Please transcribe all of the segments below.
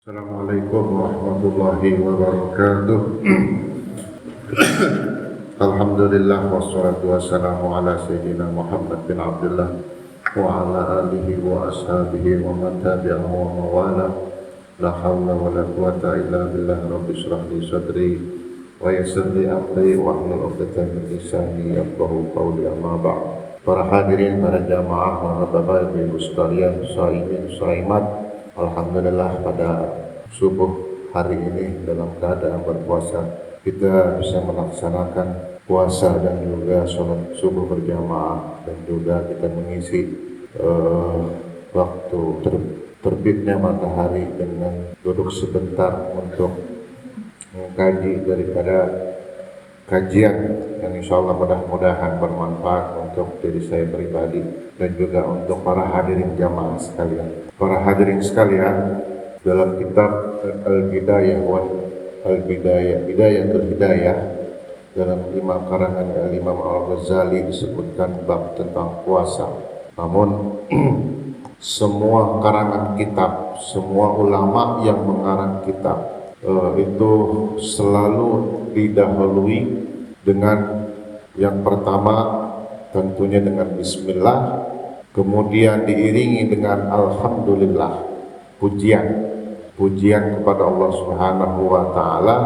Assalamualaikum warahmatullahi wabarakatuh. Alhamdulillah wassalatu wassalamu ala sayyidina Muhammad bin Abdullah wa ala alihi wa ashabihi wa man tabi'ahu wa mawala. La hawla wa la quwata illa billah. Rabbi shrah li sadri wa yassir li amri wa hlul 'uqdatam min lisani yafqahu qawli, amma ba'd. Para hadirin, para jamaah, para bapak ibu sekalian, shaimin shaimat, alhamdulillah pada subuh hari ini dalam keadaan berpuasa kita bisa melaksanakan puasa dan juga sholat subuh berjamaah, dan juga kita mengisi waktu terbitnya matahari dengan duduk sebentar untuk mengkaji daripada kajian yang insya Allah mudah-mudahan bermanfaat untuk diri saya pribadi dan juga untuk para hadirin jamaah sekalian. Para hadirin sekalian, dalam kitab Al-Bidayah Bidayatul Hidayah dalam 5 karangan Imam Al-Ghazali disebutkan bab tentang puasa. Namun semua karangan kitab, semua ulama yang mengarang kitab itu selalu didahului dengan yang pertama tentunya dengan bismillah, kemudian diiringi dengan alhamdulillah, pujian kepada Allah Subhanahu wa taala,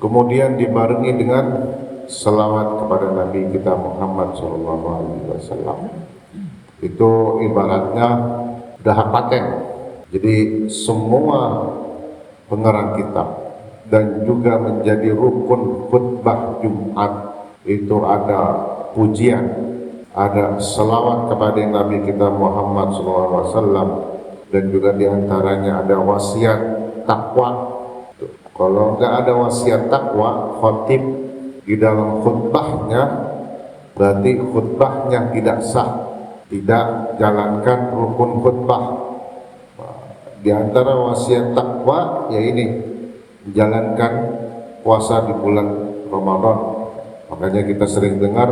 kemudian dibarengi dengan selawat kepada Nabi kita Muhammad sallallahu alaihi wasallam. Itu ibaratnya udah paten. Jadi semua pengarang kitab dan juga menjadi rukun khutbah Jumat itu ada pujian, ada selawat kepada Nabi kita Muhammad SAW, dan juga diantaranya ada wasiat takwa. Kalau nggak ada wasiat takwa, khotib di dalam khutbahnya berarti khutbahnya tidak sah, tidak jalankan rukun khutbah. Di antara wasiat takwa ya ini, menjalankan puasa di bulan Ramadan. Makanya kita sering dengar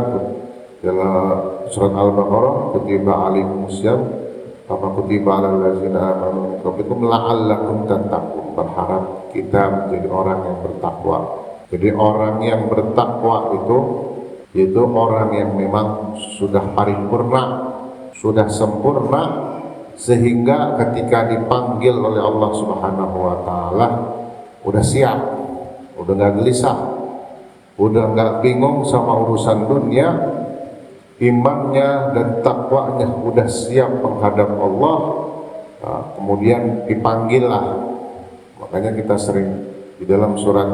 dalam surat Al-Baqarah, kutiba alaikumusiyam kama kutiba alal ladzina amanu min qablikum la'allakum tattaqun. Berharap kita menjadi orang yang bertakwa. Jadi orang yang bertakwa itu yaitu orang yang memang sudah paripurna, sudah sempurna, sehingga ketika dipanggil oleh Allah Subhanahu wa taala udah siap, udah nggak gelisah, udah nggak bingung sama urusan dunia, imannya dan takwanya udah siap menghadap Allah. Nah, kemudian dipanggillah. Makanya kita sering di dalam surat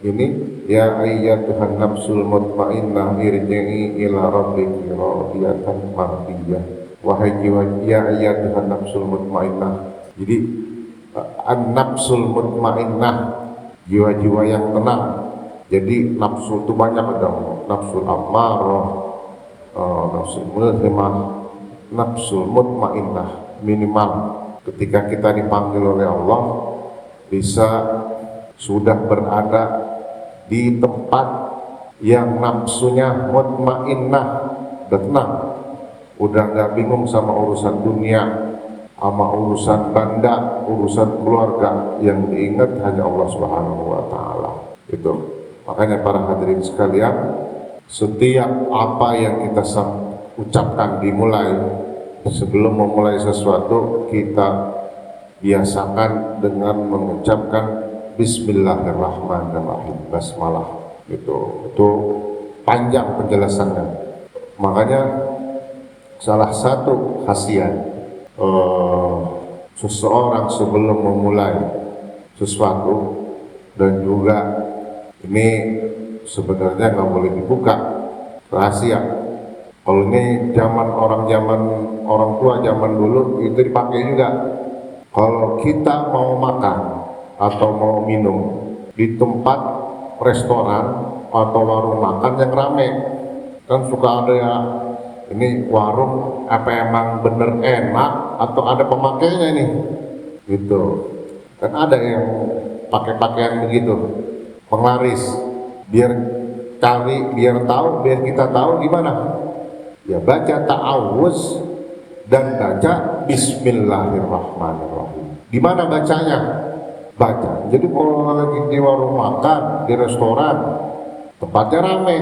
ini, ya ayyatuhan nafsul mutmainnah irji'i ila rabbiki radiyatan mardiyah. Wahai jiwa, ya ayyatuhan nafsul mutmainnah. Jadi an-nafsul mutmainnah, jiwa-jiwa yang tenang. Jadi nafsu itu banyak, ada nafsul ammarah, nafsul mulhimah, nafsul mutmainnah. Minimal ketika kita dipanggil oleh Allah bisa sudah berada di tempat yang nafsunya mutmainnah dan tenang, udah nggak bingung sama urusan dunia, sama urusan banda, urusan keluarga, yang diingat hanya Allah Subhanahu wa taala. Itu makanya para hadirin sekalian, setiap apa yang kita ucapkan dimulai, sebelum memulai sesuatu kita biasakan dengan mengucapkan Bismillahirrahmanirrahim, basmalah. Itu panjang penjelasannya. Makanya salah satu khasiat seseorang sebelum memulai sesuatu, dan juga ini sebenarnya nggak boleh dibuka, rahasia. Kalau ini zaman orang tua zaman dulu itu dipakai juga. Kalau kita mau makan atau mau minum di tempat restoran atau warung makan yang rame, kan suka ada ya, ini warung apa emang bener enak atau ada pemakainya ini gitu. Kan ada yang pakai pakaian begitu, penglaris, biar tahu, biar kita tahu gimana ya, baca ta'awuz dan baca Bismillahirrahmanirrahim. Di mana bacanya? baca. Jadi kalau lagi di warung makan, di restoran, tempatnya rame,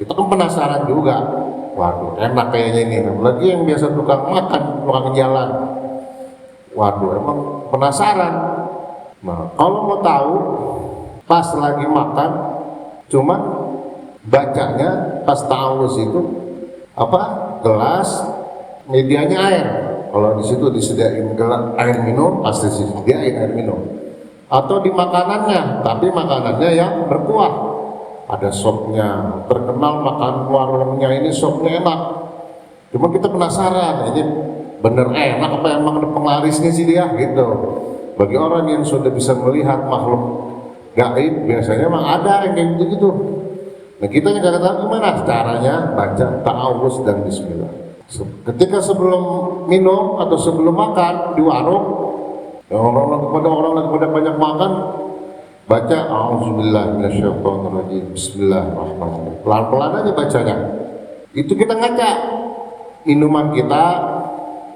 kita kan penasaran juga. Waduh, enak kayaknya ini. Lagi yang biasa tukang makan, tukang jalan. Waduh, emang penasaran. Nah, kalau mau tahu, pas lagi makan, cuman bacanya pas tahu situ apa gelas, medianya air. Kalau di situ disediain gelas air minum, pasti disediain air minum. Atau di makanannya, tapi makanannya yang berkuah. Ada sopnya, terkenal makan warungnya ini sopnya enak. Cuma kita penasaran, ini bener enak apa emang ada penglarisnya sih dia gitu. Bagi orang yang sudah bisa melihat makhluk gaib, biasanya emang ada yang kayak gitu-gitu. Nah kita yang nggak tahu gimana caranya baca ta'awuz dan bismillah. Ketika sebelum minum atau sebelum makan di warung, orang lagi pada banyak makan, baca a'udzubillahi minasyaitonirrajim, bismillahirrahmanirrahim. Pelan-pelan aja bacanya. Itu kita ngaca minuman kita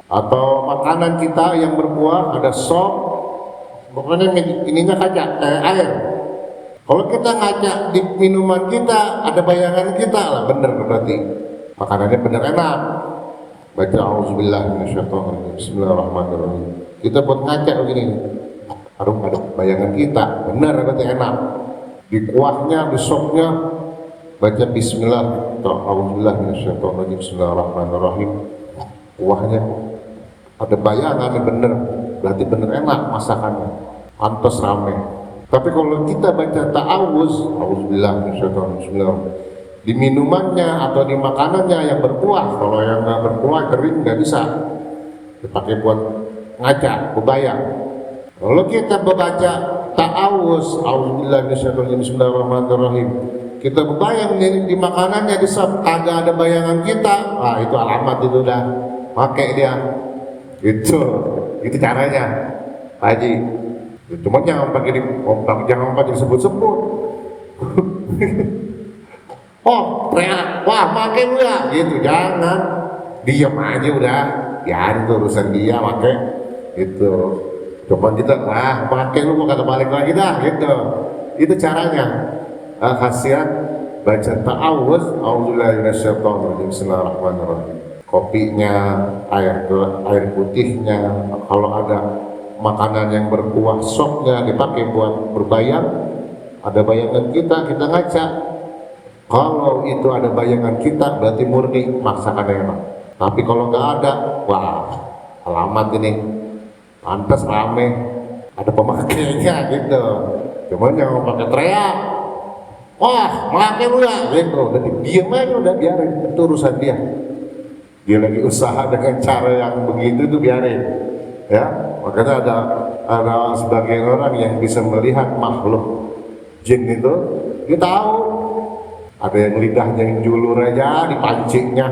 atau makanan kita yang berbuah, ada sop, pokoknya ininya kaca air. Kalau kita ngaca di minuman kita ada bayangan kita lah, bener berarti makanannya bener enak. Baca auzubillahi minasyaitonirrajim, bismillahirrahmanirrahim. Kita buat ngaca begini, aduh ada bayangan kita, bener berarti enak. Di kuahnya, di sopnya baca bismillah atau auzubillahi minasyaitonirrajim, bismillahirrahmanirrahim. Kuahnya ada bayangan, bener berarti bener enak masakannya, pantas rame. Tapi kalau kita baca ta'awuz, auzubillahi minasyaitonirrajim, bismillahirrahmanirrahim, di minumannya atau di makanannya yang berkuah, kalau yang nggak berkuah kering nggak bisa dipakai buat ngaca, kebayang. Kalau kita membaca ta'awuz, auzubillahi minasyaitonirrajim, bismillahirrahmanirrahim, kita berbayang di makanannya, di sop agak ada bayangan kita, itu alamat itu udah pakai dia. Itu caranya, Pak Haji. Cuma jangan pakai disebut-sebut. Oh, teriak, wah pakai lu ya, gitu, jangan. Diam aja udah, ya itu urusan dia pakai, gitu. Coba kita, wah pakai lu mau kata balik lagi dah, gitu. Itu caranya. Khasiat baca ta'awuz, auzubillahi minasyaitonirrajim, bismillahirrahmanirrahim. Kopinya, air putihnya, kalau ada makanan yang berkuah sopnya dipakai buat berbayang, ada bayangan kita ngaca. Kalau itu ada bayangan kita berarti murni masakan enak. Tapi kalau nggak ada, wah alamat ini pantas rame, ada pemakainya gitu. Cuman jangan pakai teriak, wah pakai lu ya, gitu. Udah diam aja, udah biarin, itu urusan dia. Dia lagi usaha dengan cara yang begitu tuh biarin, ya. Makanya ada sebagian orang yang bisa melihat makhluk jin itu, dia tahu. Ada yang lidahnya yang julur aja dipancingnya,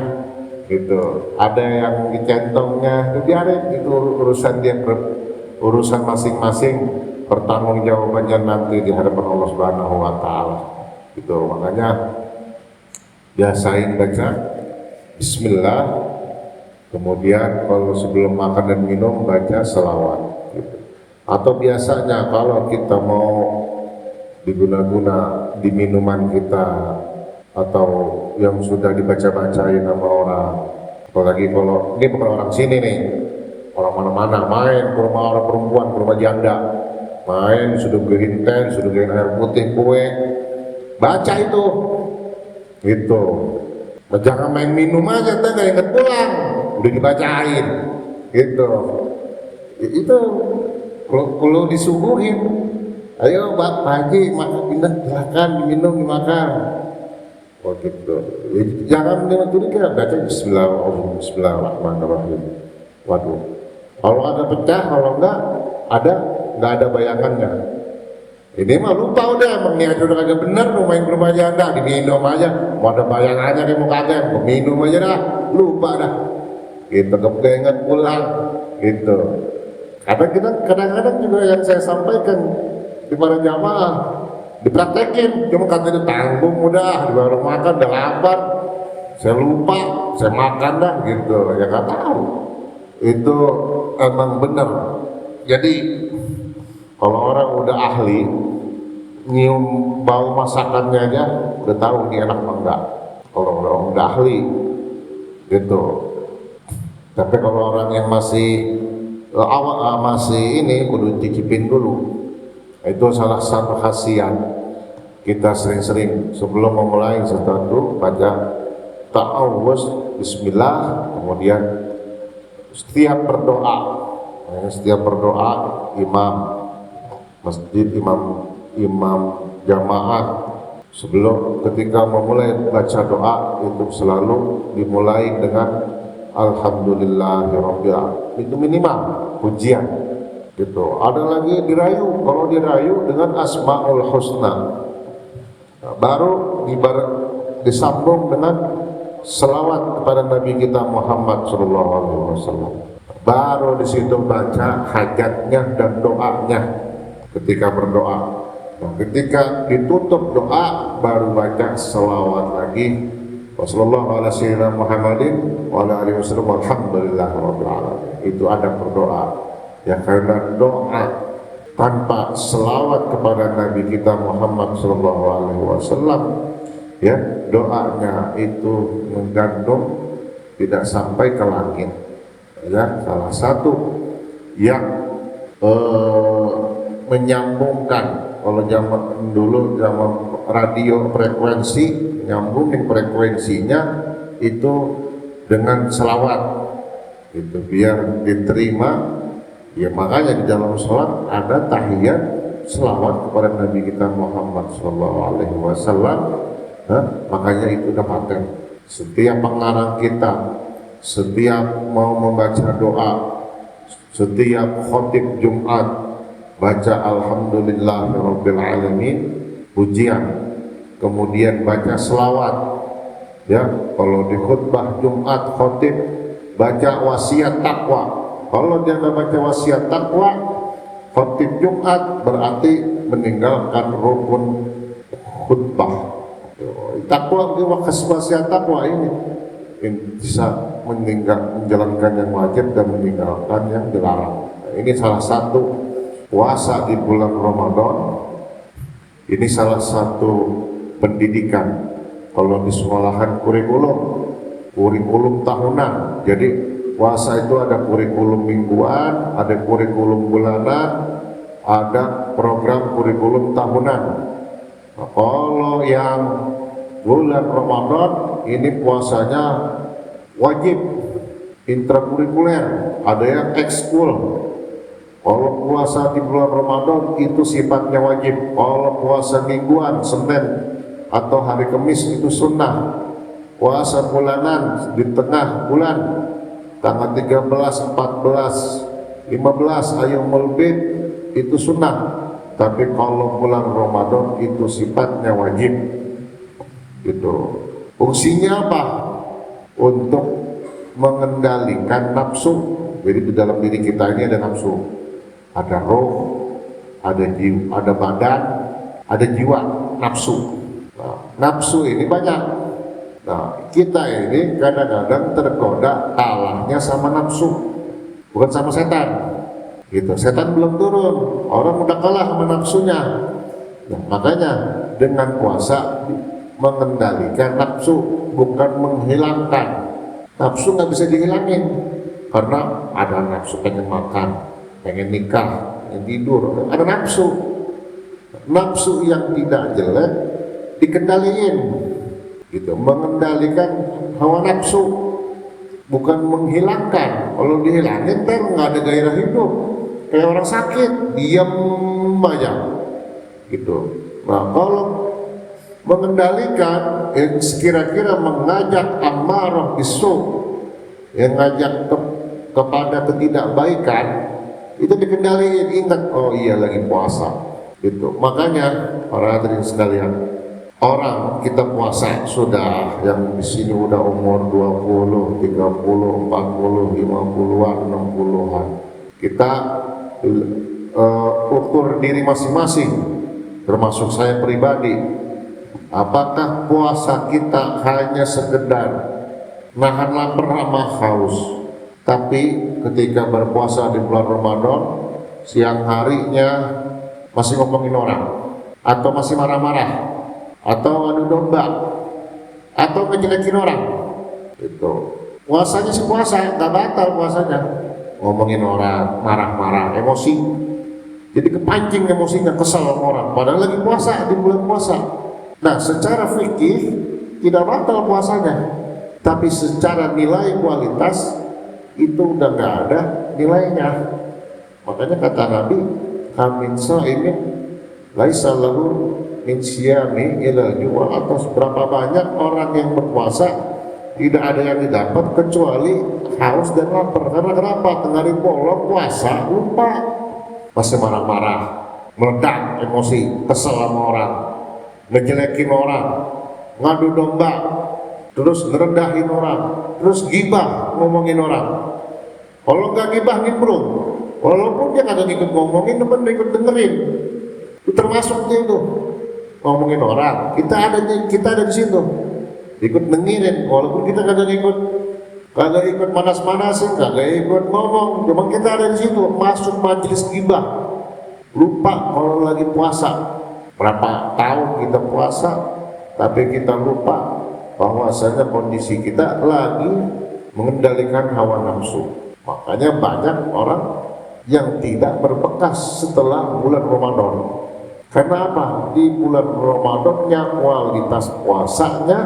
gitu. Ada yang dicentongnya, itu biarin, itu urusan dia, urusan masing-masing, pertanggungjawabannya nanti di hadapan Allah Subhanahu Wa Taala. Gitu. Makanya biasain baca Bismillah, kemudian kalau sebelum makan dan minum baca selawat. Gitu. Atau biasanya kalau kita mau diguna-guna di minuman kita atau yang sudah dibaca-bacain sama orang, apalagi kalau ini bukan orang sini nih, orang mana-mana main ke rumah orang perempuan, ke rumah janda, main sudah beliin teh, sudah beliin air putih, kue, baca itu, gitu. Nah, jangan main minum aja, teh nggak inget pulang, udah dibacain, gitu. Itu kalau disuguhin, ayo Pak Haji, pindah silakan diminum, dimakan. Oh gitu. Jangan dengan curiga, baca Bismillahirrahmanirrahim. Waduh. Kalau ada pecah, kalau enggak ada bayangannya. Ini mah lupa udah, emang niat udah kagak bener, lu main ke rumah janda, diminum aja. Mau ada bayangannya kayak mau kagak, minum aja dah, lupa dah. Gitu, keinget pulang, gitu. Karena kita kadang-kadang juga yang saya sampaikan di para jamaah dipraktekin, cuma kata itu tanggung udah di warung makan udah lapar, saya lupa, saya makan dah gitu, ya nggak tahu itu emang bener. Jadi Kalau orang udah ahli, nyium bau masakannya aja udah tahu ini enak apa enggak. Kalau orang udah ahli, gitu. Tapi kalau orang yang masih awak masih ini, kudu cicipin dulu. Itu salah satu khasiat kita sering-sering sebelum memulai sesuatu baca ta'awuz bismillah, kemudian setiap berdoa imam masjid, imam jamaah sebelum ketika memulai baca doa itu selalu dimulai dengan alhamdulillahirabbil alamin. Itu minimal pujian gitu. Ada lagi dirayu, kalau dirayu dengan asmaul husna, baru disambung dengan selawat kepada Nabi kita Muhammad SAW. Baru di situ baca hajatnya dan doanya ketika berdoa. Nah, ketika ditutup doa baru baca selawat lagi. Wassalamualaikum Muhammadin wa ala alihi wasallam walhamdulillahirabbil alamin. Itu ada berdoa. Ya, karena doa tanpa selawat kepada Nabi kita Muhammad SAW, ya, doanya itu menggantung tidak sampai ke langit. Ya, salah satu yang menyambungkan, kalau zaman dulu zaman radio frekuensi, nyambungin frekuensinya itu dengan selawat, itu biar diterima. Ya, makanya di dalam sholat ada tahiyat selawat kepada Nabi kita Muhammad SAW. Makanya itu udah paten. Setiap pengarang kita, setiap mau membaca doa, setiap khotib Jumat baca alhamdulillahirabbil alamin, pujian, kemudian baca selawat. Ya, kalau di khutbah Jumat khotib baca wasiat takwa. Kalau dia nggak baca wasiat takwa, khotib Jumat berarti meninggalkan rukun khutbah. Takwa, wasiat takwa ini bisa menjalankan yang wajib dan meninggalkan yang dilarang. Ini salah satu puasa di bulan Ramadan. Ini salah satu pendidikan. Kalau di sekolahan kurikulum tahunan. Jadi puasa itu ada kurikulum mingguan, ada kurikulum bulanan, ada program kurikulum tahunan. Nah, kalau yang bulan Ramadan ini puasanya wajib intrakurikuler, ada yang ekskul. Kalau puasa di bulan Ramadan itu sifatnya wajib. Kalau puasa mingguan, Senin atau hari Kamis itu sunnah. Puasa bulanan di tengah bulan, tanggal 13, 14, 15 Ayyamul Bid itu sunnah. Tapi kalau bulan Ramadan itu sifatnya wajib. Gitu. Fungsinya apa? Untuk mengendalikan nafsu. Jadi di dalam diri kita ini ada nafsu, ada roh, ada jiwa, ada badan, ada jiwa, nafsu. Nah, nafsu ini banyak. Nah, kita ini kadang-kadang tergoda kalahnya sama nafsu, bukan sama setan. Gitu. Setan belum turun, orang udah kalah sama nafsunya. Nah, makanya dengan puasa mengendalikan nafsu, bukan menghilangkan. Nafsu nggak bisa dihilangin, karena ada nafsu pengen makan, pengen nikah, pengen tidur, ada nafsu. Nafsu yang tidak jelek dikendaliin, gitu. Mengendalikan hawa nafsu, bukan menghilangkan. Kalau dihilangin ntar nggak ada gairah hidup, kayak orang sakit, diam aja, gitu. Nah, kalau mengendalikan, kira-kira mengajak amarah bisu, yang ngajak kepada ketidakbaikan, itu dikendalikan. Ingat, oh iya lagi puasa, gitu. Makanya para hadirin sekalian, orang kita puasa sudah, yang di sini udah umur 20, 30, 40, 50-an, 60-an. Kita ukur diri masing-masing, termasuk saya pribadi. Apakah puasa kita hanya sekedar nahan lapar sama haus? Tapi ketika berpuasa di bulan Ramadan, siang harinya masih ngomongin orang, atau masih marah-marah, atau adu domba, atau ngejelekin orang, itu puasanya sih puasa, nggak batal puasanya. Ngomongin orang, marah-marah, emosi, jadi kepancing emosinya, kesal sama orang, padahal lagi puasa, di bulan puasa. Nah, secara fikih tidak batal puasanya, tapi secara nilai kualitas itu udah nggak ada nilainya. Makanya kata Nabi, kamin sa'imin laisa lahu min siyami ila jual, atau berapa banyak orang yang berpuasa tidak ada yang didapat kecuali haus dan lapar. Karena kenapa? Tengah bolong puasa lupa, masih marah-marah, meledak emosi, kesel sama orang, ngejelekin orang, ngadu domba, terus ngerendahin orang, terus gibah ngomongin orang. Kalau nggak gibah nimbrung, walaupun dia kagak ikut ngomongin, temen ikut dengerin, itu termasuk dia itu ngomongin orang. Kita ada di situ, ikut dengerin, walaupun kita kagak ikut manas-manasin, kagak ikut ngomong, cuma kita ada di situ, masuk majelis gibah, lupa kalau lagi puasa. Berapa tahun kita puasa, tapi kita lupa bahwasanya kondisi kita lagi mengendalikan hawa nafsu. Makanya banyak orang yang tidak berbekas setelah bulan Ramadan. Karena apa? Di bulan Ramadannya kualitas puasanya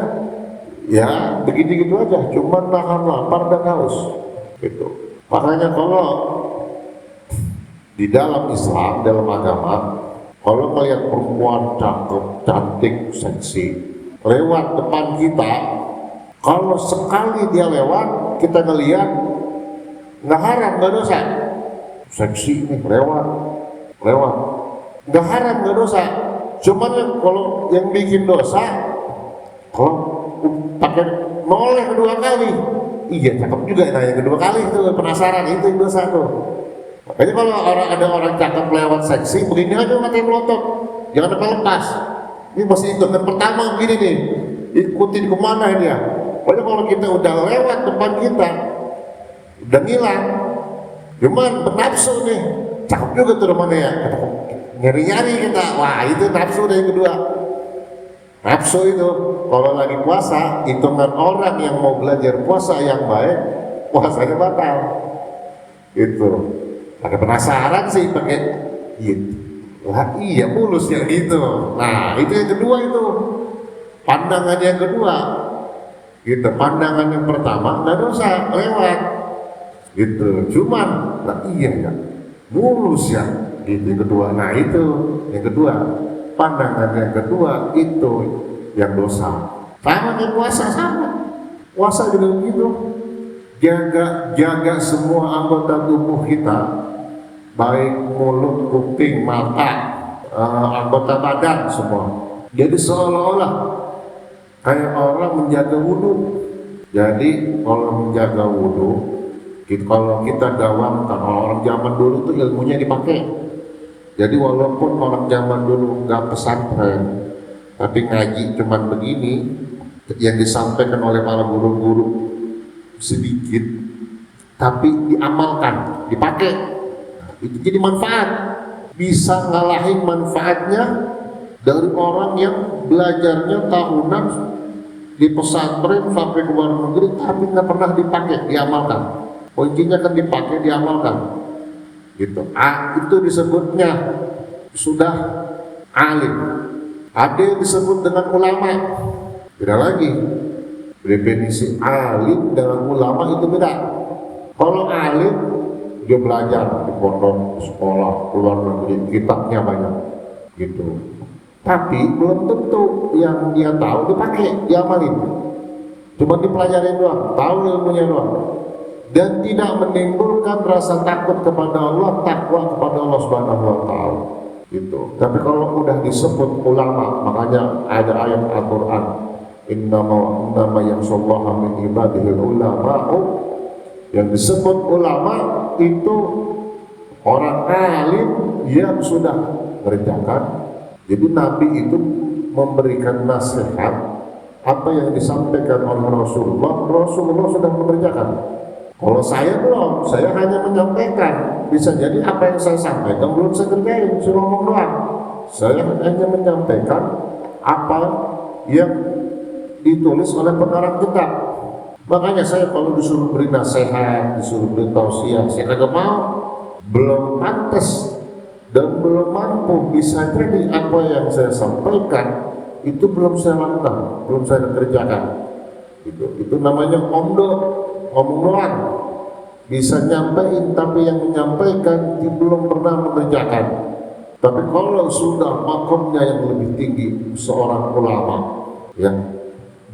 ya begitu-gitu aja, cuma nahan lapar dan haus gitu. Makanya kalau di dalam Islam, dalam agama, kalau melihat perempuan cakep, cantik, seksi lewat depan kita, kalau sekali dia lewat kita ngelihat, nggak haram, nggak dosa. Seksi nih lewat, nggak haram, nggak dosa. Cuman kalau yang bikin dosa, kalau pakai noleh kedua kali, iya cakep juga, nah yang kedua kali itu penasaran, itu yang dosa tuh. Makanya kalau ada orang cakep lewat seksi, begini aja matanya melotot, jangan lepas. Ini masih hitungan pertama begini nih, ikutin kemana dia. Pokoknya kalau kita udah lewat depan kita, udah ngilang, cuman bernafsu nih, cakep juga tuh rumahnya ya, nyari-nyari kita, wah itu nafsu dari kedua. Nafsu itu kalau lagi puasa, hitungan orang yang mau belajar puasa yang baik, puasanya batal gitu. Ada penasaran sih pakai gitu, lah iya mulus yang gitu. Nah itu yang kedua, itu pandangan yang kedua gitu. Pandangan yang pertama nggak dosa lewat gitu, cuman nah iya ya mulus ya gitu yang kedua. Nah itu yang kedua, pandangan yang kedua itu yang dosa. Sama kayak puasa, sama puasa juga begitu. Jaga semua anggota tubuh kita, baik mulut, kuping, mata, anggota badan semua. Jadi seolah-olah kayak orang menjaga wudhu. Jadi kalau menjaga wudhu, kalau kita dawamkan, orang zaman dulu itu ilmunya dipakai. Jadi walaupun orang zaman dulu nggak pesantren, tapi ngaji cuman begini, yang disampaikan oleh para guru-guru sedikit, tapi diamalkan, dipakai. Itu jadi manfaat, bisa ngalahin manfaatnya dari orang yang belajarnya tahunan di pesantren sampai ke luar negeri tapi nggak pernah dipakai, diamalkan. Kuncinya kan dipakai, diamalkan gitu. Itu disebutnya sudah alim. Ada yang disebut dengan ulama, beda lagi. Definisi alim dengan ulama itu beda. Kalau alim dia belajar di pondok, sekolah, luar negeri, kitabnya banyak gitu. Tapi belum tentu yang dia tahu dipakai, diamalin. Cuma dipelajarin doang, tahu ilmunya doang, dan tidak menimbulkan rasa takut kepada Allah, takwa kepada Allah Subhanahu wa Ta'ala gitu. Tapi kalau udah disebut ulama, makanya ada ayat Al-Quran, innama yakhshallaha min ibadihil ulama'u. Yang disebut ulama itu orang alim yang sudah mengerjakan. Jadi Nabi itu memberikan nasihat, apa yang disampaikan oleh Rasulullah sudah mengerjakan. Kalau saya belum, saya hanya menyampaikan. bisa jadi apa yang saya sampaikan belum saya kerjain, cuma ngomong doang. Saya hanya menyampaikan apa yang ditulis oleh pengarang kitab. Makanya saya kalau disuruh beri nasihat, disuruh beri tausiah, saya kagak mau. Belum pantas dan belum mampu. Bisa jadi apa yang saya sampaikan itu belum saya lakukan, belum saya kerjakan. Itu namanya ngomong doang. Bisa nyampein, tapi yang menyampaikan belum pernah mengerjakan. Tapi kalau sudah makomnya yang lebih tinggi, seorang ulama, ya,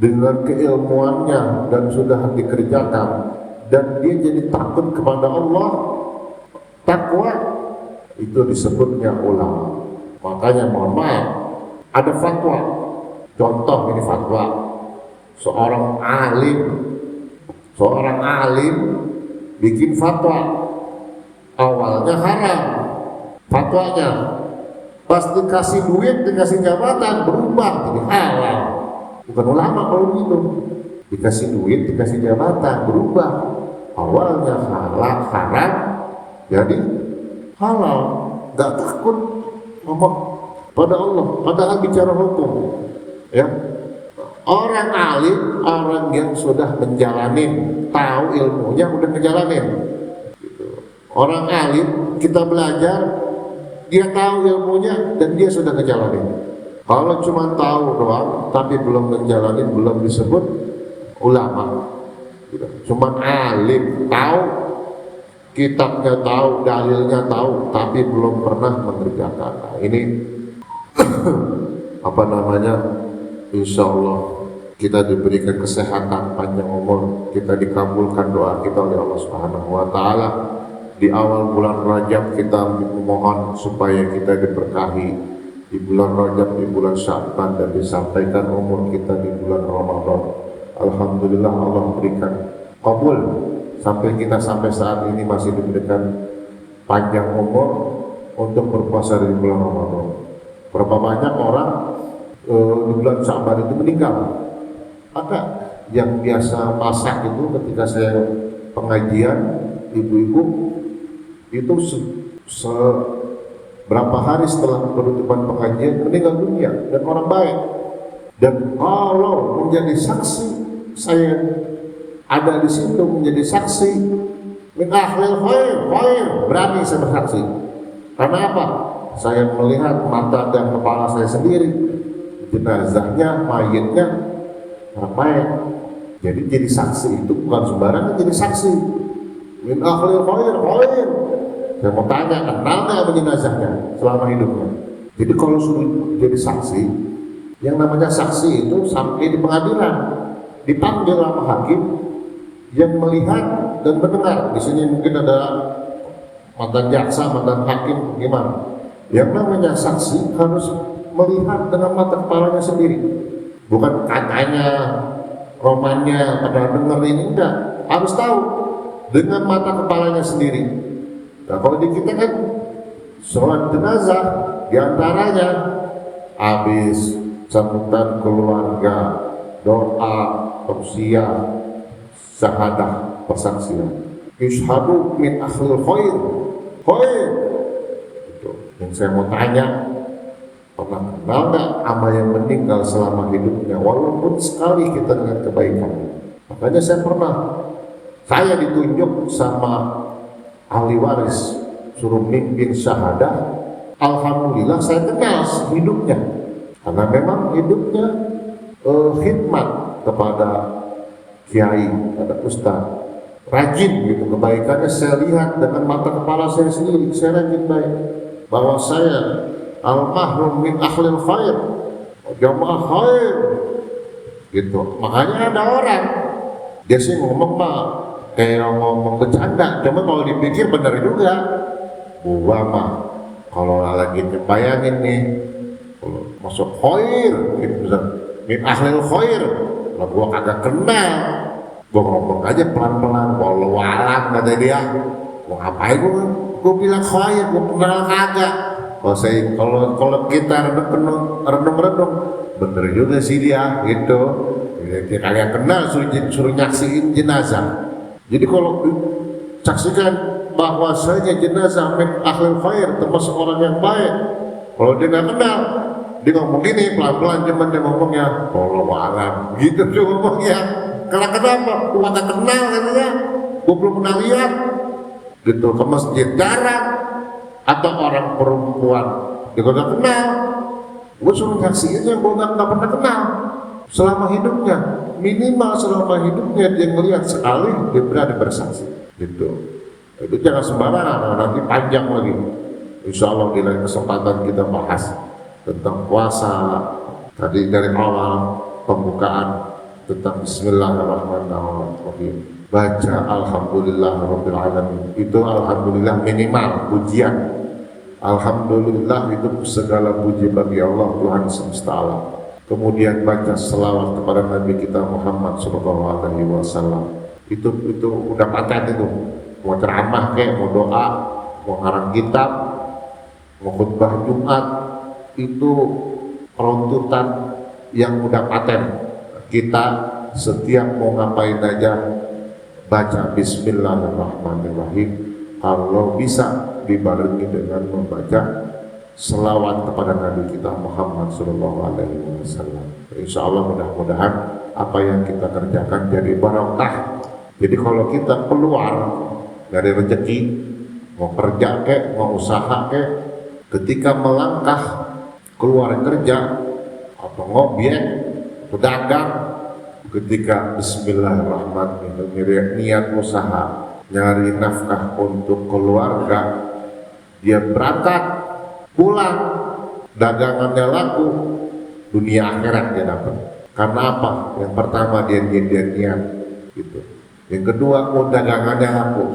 dengan keilmuannya dan sudah dikerjakan, dan dia jadi takut kepada Allah, takwa, itu disebutnya ulama. Makanya mohon maaf, ada fatwa. Contoh ini fatwa, seorang alim bikin fatwa, awalnya haram fatwanya, pas dikasih duit, dikasih jabatan berubah jadi halal. Bukan ulama kalau gitu, dikasih duit, dikasih jabatan berubah, awalnya haram jadi halal. Gak takut ngomong pada Allah, padahal bicara hukum, ya. Orang alim, orang yang sudah menjalanin, tahu ilmunya, udah ngejalanin. Orang alim, kita belajar, dia tahu ilmunya dan dia sudah ngejalanin. Kalau cuma tahu doang, tapi belum ngejalanin, belum disebut ulama. Cuma alim, tahu, kitabnya tahu, dalilnya tahu, tapi belum pernah mengerjakan. Nah, ini apa namanya? Insya Allah kita diberikan kesehatan, panjang umur, kita dikabulkan doa kita oleh Allah Subhanahu wa Ta'ala. Di awal bulan Rajab kita memohon supaya kita diberkahi di bulan Rajab, di bulan Sya'ban, dan disampaikan umur kita di bulan Ramadan. Alhamdulillah Allah berikan kabul sampai kita sampai saat ini masih diberikan panjang umur untuk berpuasa di bulan Ramadan. Berapa banyak orang di bulan Sya'ban itu meninggal. Ada yang biasa masak itu ketika saya pengajian, ibu-ibu itu berapa hari setelah penutupan pengajian meninggal dunia, dan orang baik. Dan kalau menjadi saksi, saya ada di situ menjadi saksi, min ahlil khair, berani saya bersaksi. Karena apa? Saya melihat mata dan kepala saya sendiri, jenazahnya, mayitnya orang baik. Jadi saksi itu bukan sembarangan jadi saksi. Min ahlil khair. Saya mau tanya, kenal nggak jenazahnya selama hidupnya? Jadi kalau sudah jadi saksi, yang namanya saksi itu sampai di pengadilan, dipanggil sama hakim yang melihat dan mendengar. Di sini mungkin ada mantan jaksa, mantan hakim, gimana? Yang namanya saksi harus melihat dengan mata kepalanya sendiri, bukan katanya, romannya, pada denger ini, enggak. Harus tahu dengan mata kepalanya sendiri. Nah, kalau di kita kan sholat jenazah diantaranya habis sambutan keluarga, doa, tausiah, syahadah, persaksian. Yushhadu min ahlil khair. Itu. Yang saya mau tanya, pernah kenal nggak ama yang meninggal selama hidupnya, walaupun sekali kita dengan kebaikan? Makanya saya ditunjuk sama ahli waris, suruh mimpin syahadah. Alhamdulillah saya kenal hidupnya, karena memang hidupnya khidmat kepada kiai, kepada ustaz, rajin gitu, kebaikannya saya lihat dengan mata kepala saya sendiri. Saya rajin baik, bahwa saya al-mahrum min ahlil khair, jamaah khair gitu. Makanya ada orang dia sih ngomong mah kayak ngomong bercanda, cuma kalau dipikir benar juga. Gua mah kalau lagi bayangin nih, kalau masuk khair gitu, min ahlil khair, lah gua kagak kenal, gua ngomong aja pelan-pelan, wallahu alam kata dia. Gua ngapain gua bilang khair, gua kenal kagak. Kalau kita renung-renung, bener juga sih dia gitu. Dia kalian kenal, suruh nyaksiin jenazah. Jadi kalau saksikan bahwasanya jenazah min ahlil khair, termasuk orang yang baik. Kalau dia nggak kenal, dia ngomong gini pelan-pelan, cuman dia ngomongnya wallahu alam gitu dia ngomongnya. Karena kenapa? Gua nggak kenal katanya, gua belum pernah lihat gitu ke masjid, jarang. Atau orang perempuan dia nggak kenal, gua suruh nyaksiin yang gua nggak pernah kenal selama hidupnya. Minimal selama hidupnya dia ngelihat sekali, dia berani bersaksi gitu. Itu jangan sembarangan, nanti panjang lagi. Insya Allah di lain kesempatan kita bahas tentang puasa. Tadi dari awal pembukaan tentang Bismillahirrahmanirrahim, baca Alhamdulillahirrahmanirrahim. Itu Alhamdulillah minimal pujian. Alhamdulillah itu segala puji bagi Allah Tuhan semesta alam. Kemudian baca selawat kepada Nabi kita Muhammad SAW. Itu udah paten itu. Mau ceramah kayak, mau doa, mau ngarang kitab, mau khutbah Jumat, itu peruntutan yang udah paten. Kita setiap mau ngapain aja baca Bismillahirrahmanirrahim. Kalau bisa dibarengi dengan membaca selawat kepada Nabi kita Muhammad SAW. Insya Allah mudah-mudahan apa yang kita kerjakan jadi barokah. Jadi kalau kita keluar dari rezeki, mau kerja kek, mau usaha kek, ketika melangkah keluar kerja atau ngobek, pedagang, ketika Bismillahirrahmanirrahim niat usaha, nyari nafkah untuk keluarga, dia berangkat, pulang, dagangannya laku, dunia akhirat dia dapat. Karena apa? Yang pertama dia niat gitu. Yang kedua, dagangannya laku.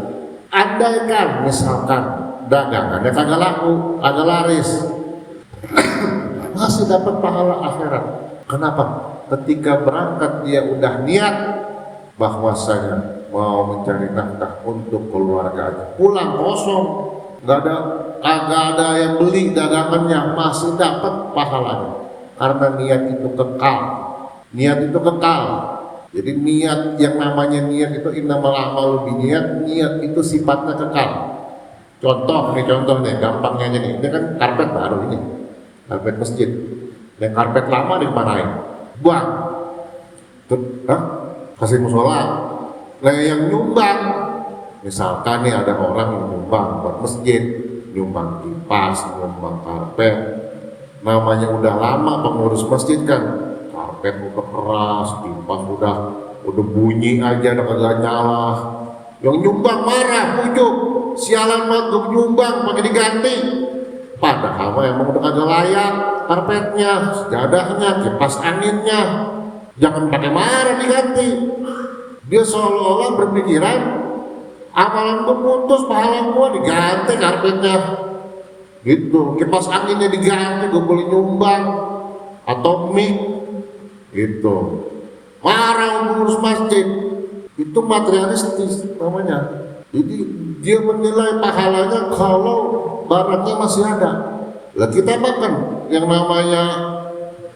Andaikan misalkan dagangannya kagak laku, kagak laris, masih dapat pahala akhirat. Kenapa? Ketika berangkat dia udah niat bahwasanya mau mencari nafkah untuk keluarganya, pulang kosong, kagak ada yang beli dagangannya, masih dapat pahalanya. Karena niat itu kekal. Niat itu kekal. Jadi niat, yang namanya niat itu innamal a'malu binniyat, niat itu sifatnya kekal. Contoh nih, gampangnya nih. Ini kan karpet baru ini, karpet masjid. Yang karpet lama dimanain? Buang. Kasih musola. Nah yang nyumbang, misalkan nih ada orang yang nyumbang buat masjid, nyumbang kipas, nyumbang karpet. Namanya udah lama pengurus masjid kan, karpet udah keras, kipas udah bunyi aja, udah kagak nyala. Yang nyumbang marah, pujuk, sialan banget nyumbang pakai diganti. Padahal emang udah kagak layak karpetnya, sejadahnya, kipas anginnya. Jangan pakai marah diganti. Dia seolah-olah berpikiran amalan gue putus, pahala gue diganti karpetnya. Gitu, kipas anginnya diganti, gue boleh nyumbang. Atau mic gitu. Marah pengurus masjid, itu materialistis namanya. Jadi dia menilai pahalanya kalau barangnya masih ada. Lah kita makan yang namanya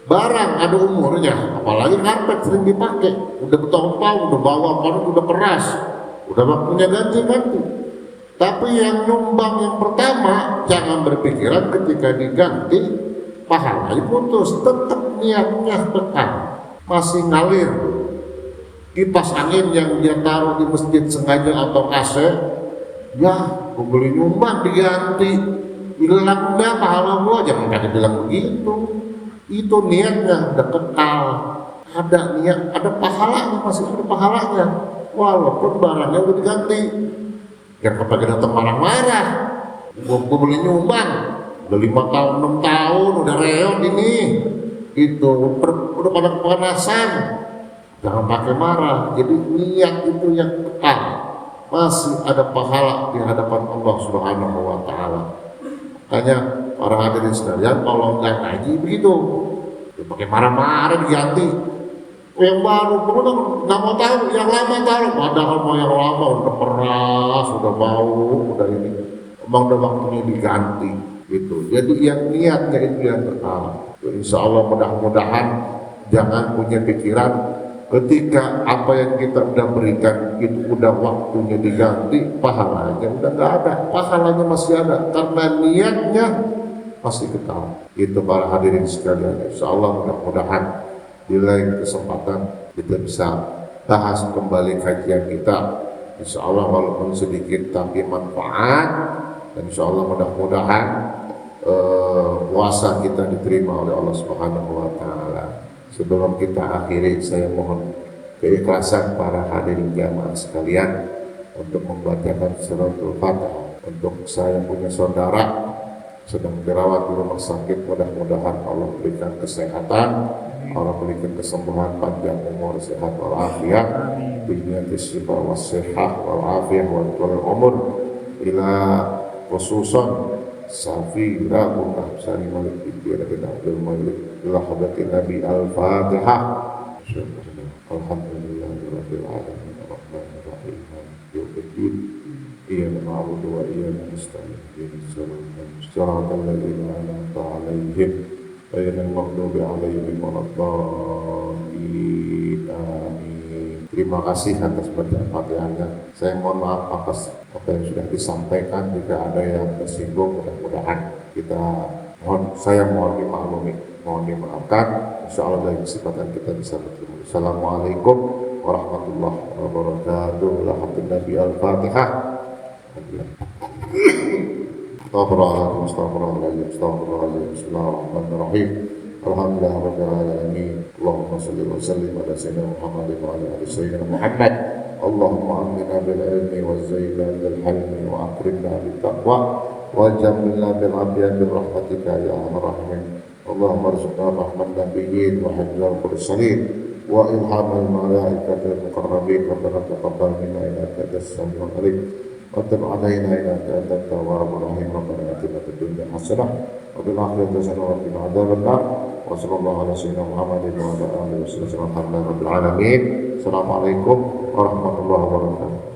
barang ada umurnya, apalagi karpet sering dipakai, udah bertahun-tahun, udah bawa udah keras, udah waktunya ganti-ganti. Tapi yang nyumbang yang pertama jangan berpikiran ketika diganti pahalanya putus, tetap niatnya tetap masih ngalir. Kipas angin yang dia taruh di masjid sengaja atau AC, ya gue beli nyumbang diganti, hilang dah pahala gua, jangan kata bilang begitu. Itu niatnya udah kekal, ada niat, ada pahalanya, masih ada pahalanya walaupun barangnya udah diganti. Yang kepake datang marah-marah, gua beli nyumbang udah 5 tahun 6 tahun udah reot ini, itu udah pada kepanasan. Jangan pakai marah. Jadi niat itu yang kekal, masih ada pahala di hadapan Allah Subhanahu wa Ta'ala. Makanya para hadirin sekalian, kalau nggak ngaji begitu, pakai marah-marah diganti. Yang baru nggak mau tahu, yang lama tahu. Padahal mau yang lama udah keras, udah bau, udah ini. Emang udah waktunya diganti. Gitu. Jadi yang niatnya itu yang kekal. Insya Allah mudah-mudahan jangan punya pikiran ketika apa yang kita udah berikan itu udah waktunya diganti, pahalanya udah nggak ada. Pahalanya masih ada karena niatnya pasti ketahuan. Itu para hadirin sekalian, insya Allah mudah-mudahan di lain kesempatan kita bisa bahas kembali kajian kita. Insya Allah walaupun sedikit tapi manfaat, dan insya Allah mudah-mudahan puasa kita diterima oleh Allah Subhanahu wa Ta'ala. Sebelum kita akhiri, saya mohon keikhlasan para hadirin jamaah sekalian untuk membacakan suratul Fatihah. Untuk saya punya saudara sedang dirawat di rumah sakit, mudah-mudahan Allah berikan kesehatan, Allah berikan kesembuhan, panjang umur, sehat walafiat, bi'niyatis syifa was-sihah walafiat wa tulul umur ila khususan Safi Rabunah Sari Malik Ibn Abdul Malik ila hadratin Nabi Al-Fatihah. Alhamdulillahirabbil alamin arrahmanir rahim maliki yaumiddin iyyaka na'budu wa iyyaka nasta'in ihdinas siratal ladzina an'amta 'alaihim ghairil maghdubi 'alaihim waladdallin. Amin. Terima kasih atas bacaan Fatihahnya. Saya mohon maaf atas apa yang sudah disampaikan, jika ada yang tersinggung mudah-mudahan saya mohon dimaklumi, mohon dimaafkan. Insya Allah dari kesempatan kita bisa bertemu. Assalamualaikum warahmatullahi wabarakatuh. Alhamdulillah Nabi Al-Fatihah. Astagfirullahaladzim, astagfirullahaladzim, bismillahirrahmanirrahim. Alhamdulillahirabbil alamin. Allahumma shalli wa sallim ala sayyidina Muhammadin wa ala ali sayyidina Muhammad. Allahumma amina bil ilmi wa zayyina bil hilmi wa akrimna bil taqwa wa jamilna bil afiyyah bil rahmatika ya arhamar rahimin. Allahumma arzuqna rahman nabiyyin wa hifdzal mursalin wa ilhamal malaikatil muqarrabin. Rabbana taqabbal minna innaka antas samiul alim wa tub 'alaina innaka antat tawwabur rahim. Rabbana atina fid dunya hasanah wa fil akhirati hasanah wa qina adzabannar. Wa sallallahu ala sayyidina Muhammadin wa ala alihi wasallam. Alhamdulillahirabbil alamin. Assalamualaikum warahmatullahi wabarakatuh.